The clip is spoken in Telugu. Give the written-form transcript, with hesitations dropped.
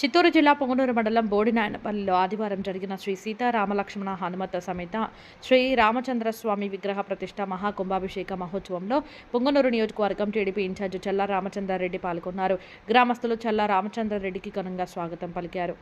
చిత్తూరు జిల్లా పొంగనూరు మండలం బోడినాయనపల్లిలో ఆదివారం జరిగిన శ్రీ సీతారామలక్ష్మణ హనుమత సమేత శ్రీ రామచంద్రస్వామి విగ్రహ ప్రతిష్ట మహాకుంభాభిషేక మహోత్సవంలో పొంగనూరు నియోజకవర్గం టీడీపీ ఇన్ఛార్జి చల్లా రామచంద్రారెడ్డి పాల్గొన్నారు. గ్రామస్తులు చల్లా రామచంద్రారెడ్డికి ఘనంగా స్వాగతం పలికారు.